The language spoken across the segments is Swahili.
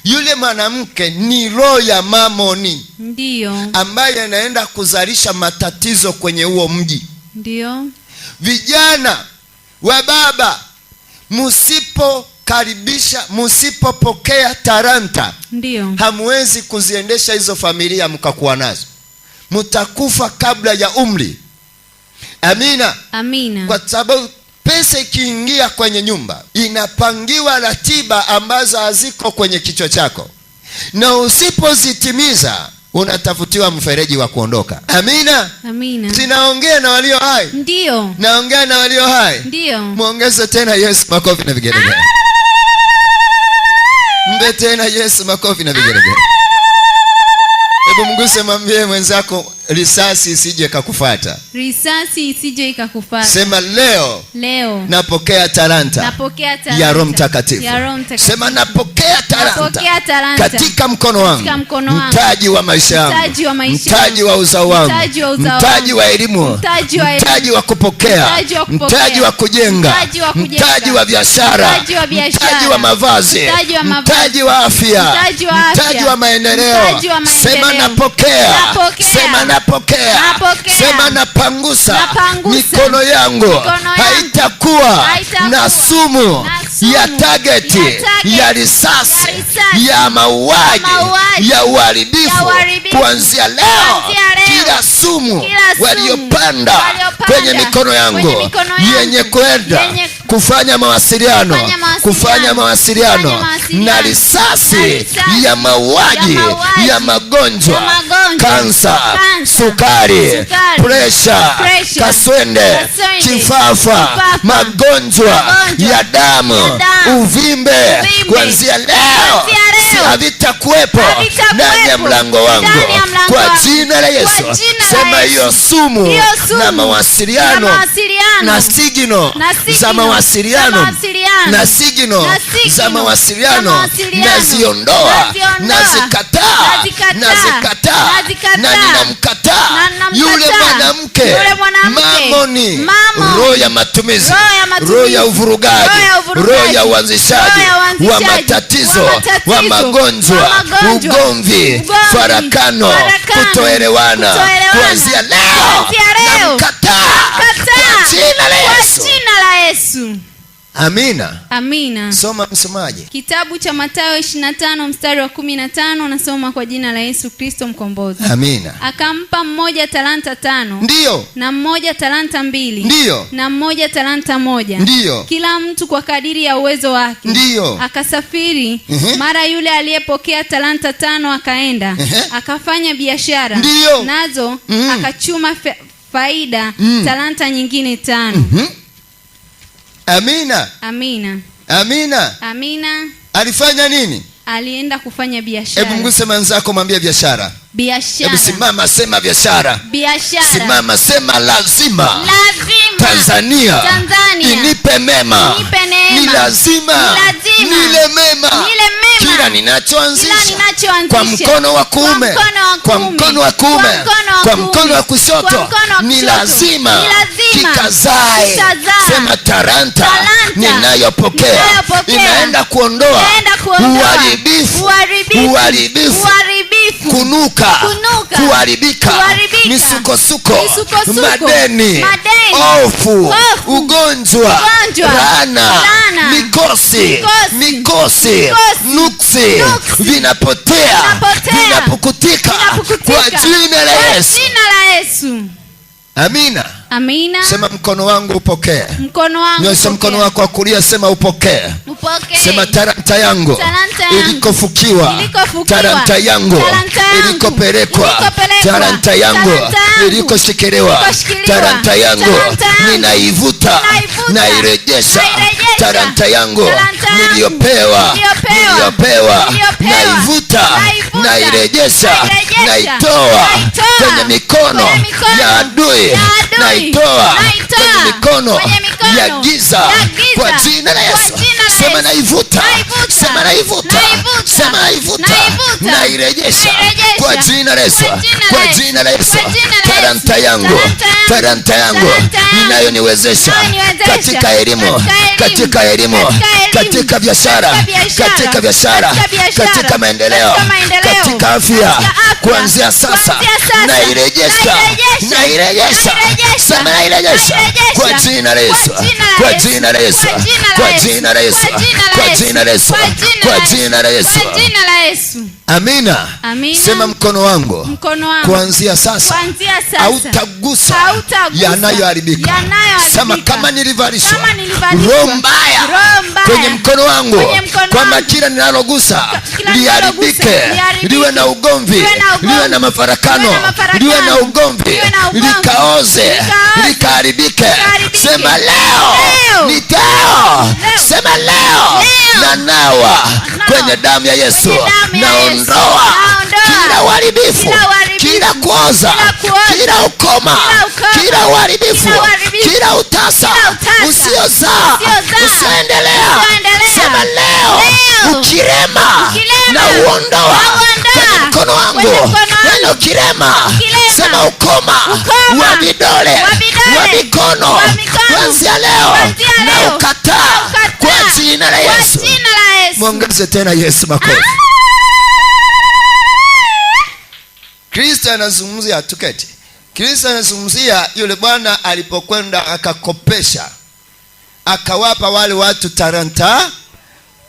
Yule mwanamke ni roho ya mamoni. Ndio. Ambaye anaenda kuzalisha matatizo kwenye huo mji. Ndio. Vijana wa baba, msipokaribisha, msipopokea talanta, ndio, hamwezi kuziendesha hizo familia mkakuwa nazo. Mtakufa kabla ya umri. Amina. Amina. Kwa sababu pesa ikiingia kwenye nyumba, inapangiwa ratiba ambazo haziko kwenye kichwa chako, na usipozitimiza unatafutiwa mfereji wa kuondoka. Amina. Amina. Sinaongea na walio hai. Ndio. Naongea na walio hai. Ndio. Muongeze tena Yesu makofi na vigelegele. Mbe tena Yesu makofi na vigelegele. Hebu mguse, mwambie mwenzako risasi isije kukufuata. Risasi isije ikakufuata. Sema leo. Leo napokea talanta. Napokea talanta ya Roho Mtakatifu. Sema napokea talanta. Katika mkono wangu. Mtaji wa maisha yangu. Mtaji wa uzao wangu. Mtaji wa elimu. Mtaji wa kupokea. Mtaji wa kujenga. Mtaji wa biashara. Mtaji wa mavazi. Mtaji wa afya. Mtaji wa maendeleo. Sema napokea. Sema napokea. Sema napangusa. Mikono yangu haitakuwa na sumu ya targeti, ya risasi, ya mauaji, ya uharibifu. Kuanzia leo, kila sumu waliopanda kwenye mikono yangu yenye kwenda kufanya mawasiliano na risasi ya mauaji, ya magonjwa, kansa, sukari, presha, kaswende, kifafa, magonjwa ya damu, uvimbe, kuanzia leo havitakuwepo ndani ya mlango wangu kwa jina la Yesu. Sema hiyo sumu na mawasiliano na signo za mawasiliano na signo za mawasiliano naziondoa, nazikataa, na ninamkataa yule mwanamke mamoni, roho ya matumizi, roho ya uvurugaji, roho ya uanzishaji wa matatizo, wa magonjwa, ugomvi, farakano, kutoelewana. Kuanzia leo namkataa kwa jina la Yesu. Amina. Amina. Soma msomaji. Kitabu cha Mathayo 25 mstari wa 15, nasoma kwa jina la Yesu Kristo mkombozi. Amina. Akampa mmoja talanta 5. Ndio. Na mmoja talanta 2. Ndio. Na mmoja talanta 1. Ndio. Kila mtu kwa kadiri ya uwezo wake. Ndio. Akasafiri. Mara yule aliyepokea talanta 5 akaenda, akafanya biashara. Ndio. Nazo akachuma faida talanta nyingine 5. Amina. Amina. Amina. Amina. Alifanya nini? Alienda kufanya biashara. Hebu mguse mwenzako, mwambie biashara. Biashara. Hebu simama, sema biashara. Biashara. Simama, sema lazima. Tanzania inipe mema. Ni lazima nile mema. Kila ninachoanzisha kwa mkono wa kuume, kwa mkono wa kuume, kwa mkono wa kushoto, ni lazima kikazae. Sema talanta ninayopokea inaenda kuondoa uharibifu, kunuka, kuharibika, misukosuko, madeni, hofu, ugonjwa, laana, mikosi, nuksi, vinapotea, vinapukutika kwa jina la Yesu. Amina. Amina. Sema mkono wangu upokee. Mkono wangu. Nyosha mkono wako wa kulia, sema upokee. Sema talanta yangu ilikofukiwa, talanta yangu ilikopelekwa, talanta yangu ilikoshikiliwa, talanta yangu ninaivuta, nairejesha. Talanta yangu niliyopewa naivuta, nairejesha, naitoa kwenye mikono ya adui, naitoa kwenye mikono ya giza kwa jina la Yesu. Sema naivuta, sema naivuta, sema naivuta, nairejesha kwa jina la Yesu, kwa jina la Yesu. Talanta yangu, talanta yangu inayoniwezesha katika elimu, katika elimu, katika biashara, katika biashara, katika maendeleo, katika afya, kuanzia sasa nairejesha, nairejesha, sema nairejesha kwa jina la Yesu, kwa jina la Yesu, kwa jina la Yesu, kwa jina la Yesu, kwa jina la Yesu. Amina. Sema mkono wangu kuanzia sasa hautagusa yanayoharibika. Sema kama nilivalishwa roho mbaya kwenye mkono wangu, kwamba kila ninalogusa liharibike, liwe na ugomvi, liwe na mafarakano, liwe na ugomvi, likaoze, likaharibike. Sema leo nitao, sema leo nanawa kwenye damu ya Yesu, naondoa kila uharibifu, kila kuoza, kila ukoma, kila uharibifu, kila utasa usiozaa, usioendelea. Sema leo ukirema na uondoa kwenye mkono wangu, neno ukirema. Sema ukoma wa vidole, wa mikono, kuanzia leo na ukataa kwa jina la Yesu. Mwongeze tena Yesu makofi. Kristo anazungumzia, tuketi. Kristo anazungumzia yule bwana alipokwenda akakopesha, akawapa wale watu talanta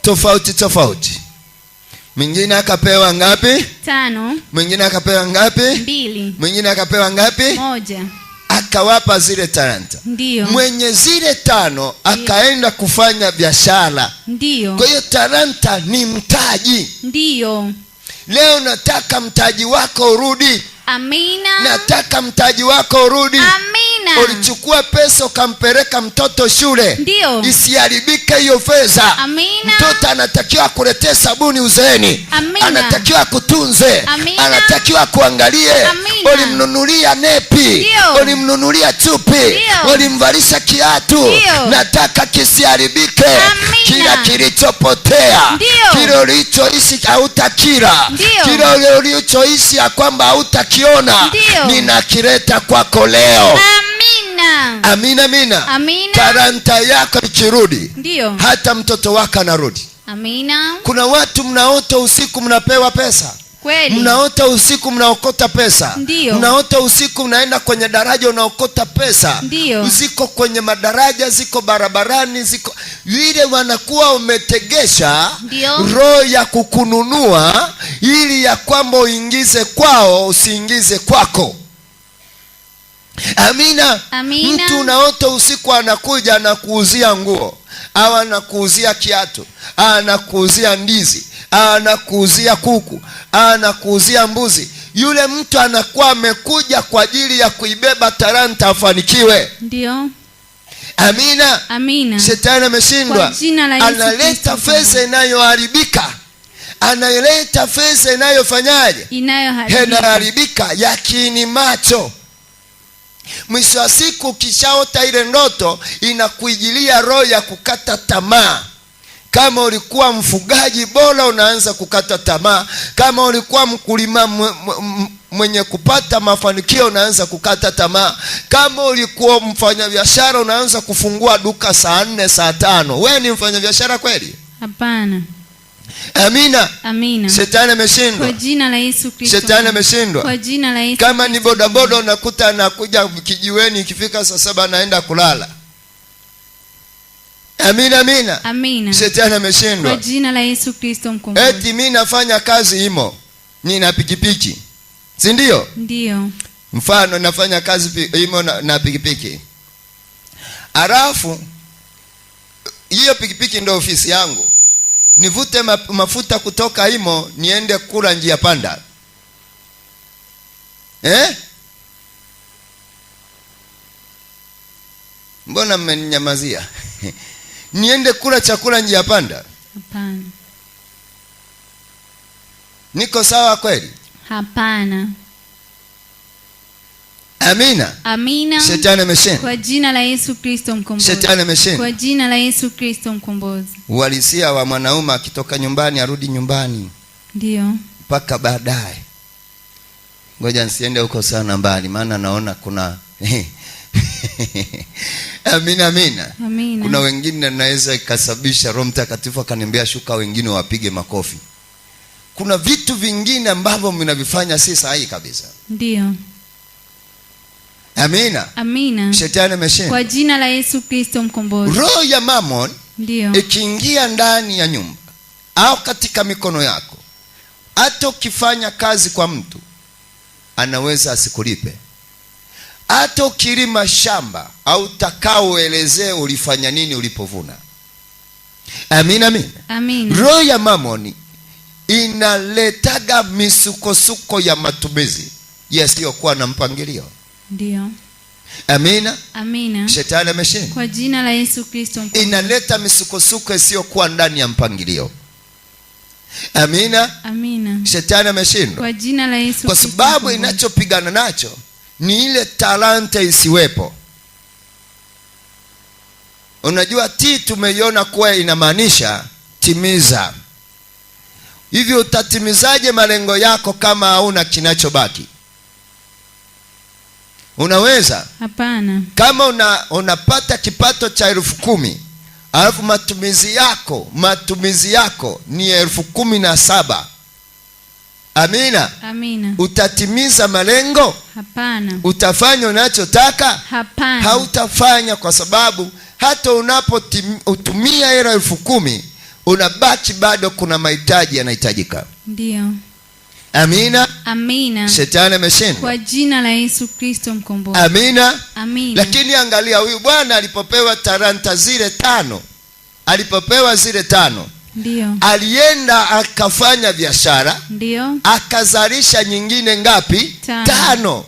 tofauti tofauti. Mwingine akapewa ngapi? 5. Mwingine akapewa ngapi? 2. Mwingine akapewa ngapi? 1. Akawapa zile talanta. Ndio. Mwenye zile 5 akaenda kufanya biashara. Ndio. Kwa hiyo talanta ni mtaji. Ndio. Leo nataka mtaji wako urudi. Amina. Nataka mtaji wako urudi. Amina. Ulichukua pesa ukampeleka mtoto shule. Ndio. Isiharibike hiyo fedha. Amina. Mtoto anatakiwa kuletea sabuni uzeeni. Amina. Anatakiwa kutunze. Amina. Anatakiwa kuangalie. Amina. Ulimnunulia nepi. Ndio. Ulimnunulia chupi. Ndio. Ulimvalisha kiatu. Ndio. Nataka kisiharibike. Amina. Kila kilichopotea. Ndio. Kile ulichoishi hautakila. Ndio. Kile ulichoishi ya kwamba hautakiona, ninakileta kwako leo. Amina. Amina, amina. Amina. Talanta yako ikirudi, ndio hata mtoto wako anarudi. Amina. Kuna watu mnaota usiku mnapewa pesa. Kweli. Mnaota usiku mnaokota pesa. Ndio. Mnaota usiku mnaenda kwenye daraja unaokota pesa. Ndio. Ziko kwenye madaraja, ziko barabarani, ziko vile wanakuwa umetegesha roho ya kukununua ili ya kwamba uingize kwao, usiingize kwako. Amina. Amina. Mtu unaota usiku anakuja anakuuzia nguo, au anakuuzia kiatu, anakuuzia ndizi, anakuuzia kuku, anakuuzia mbuzi. Yule mtu anakuwa amekuja kwa ajili ya kuibeba talanta afanikiwe. Ndio. Amina. Amina. Shetani ameshindwa. Analeta fedha inayoharibika. Analeta fedha inayofanyaje? Inayoharibika, ya kiini macho. Mwisho wa siku ukishaota ile ndoto inakuijilia roho ya kukata tamaa. Kama ulikuwa mfugaji bora unaanza kukata tamaa. Kama ulikuwa mkulima mwenye kupata mafanikio unaanza kukata tamaa. Kama ulikuwa mfanyabiashara unaanza kufungua duka saa 4 saa 5. Wewe ni mfanyabiashara kweli? Hapana. Amina. Amina. Shetani ameshindwa. Kwa jina la Yesu Kristo. Shetani ameshindwa. Kwa jina la Yesu. Kama ni bodaboda unakuta anakuja kijiweni, ikifika saa 7 anaenda kulala. Amina, amina. Amina. Shetani ameshindwa. Kwa jina la Yesu Kristo mkombozi. Eti mimi nafanya kazi himo, nina pikipiki, si ndio? Ndio. Mfano nafanya kazi himo na pikipiki. Alafu hiyo pikipiki ndio ofisi yangu. Nivute mafuta kutoka himo niende kula njia panda. Mbona mmeninyamazia? Niende kula chakula njia panda? Hapana. Niko sawa kweli? Hapana. Amina. Amina. Shetani ameshindwa. Kwa jina la Yesu Kristo mkombozi. Shetani ameshindwa. Kwa jina la Yesu Kristo mkombozi. Uhalisia wa mwanaume akitoka nyumbani arudi nyumbani. Ndio. Mpaka baadaye. Ngoja nisiende huko sana mbali maana naona kuna Amina, amina. Amina. Kuna wengine naweza ikasababisha Roho Mtakatifu akaniambia shuka wengine wapige makofi. Kuna vitu vingine ambavyo mnavifanya si sahihi kabisa. Ndio. Amina. Amina. Shetani ameshindwa. Kwa jina la Yesu Kristo mkombozi. Roho ya Mammon ndio ikiingia ndani ya nyumba au katika mikono yako, hata ukifanya kazi kwa mtu anaweza asikulipe. Hata ukilima shamba au utakaoelezea ulifanya nini ulipovuna. Amina, amina. Amina. Roho ya Mammon inaletaga misukosuko ya matumizi yasiyokuwa na mpangilio. Ndio. Amina. Amina. Shetani ameshindwa. Kwa jina la Yesu Kristo. Inaleta misukosuko isiyokuwa ndani ya mpangilio. Amina. Amina. Shetani ameshindwa. Kwa jina la Yesu Kristo. Kwa sababu inachopigana nacho ni ile talanta isiwepo. Unajua tumeiona kuwa inamaanisha timiza. Hivyo utatimizaje malengo yako kama hauna kinachobaki? Unaweza? Hapana. Kama unapata kipato cha 10,000, alafu matumizi yako ni 17,000. Amina. Amina. Utatimiza malengo? Hapana. Utafanya unachotaka? Hapana. Hautafanya, kwa sababu hata unapotumia hela 10,000 unabaki bado kuna mahitaji yanahitajika. Ndio. Amina. Amina. Shetani ameshindwa. Kwa jina la Yesu Kristo mkombozi. Amina. Amina. Lakini angalia huyu bwana alipopewa talanta zile 5, alipopewa zile 5, ndio, alienda akafanya biashara, ndio, akazalisha nyingine ngapi? 5.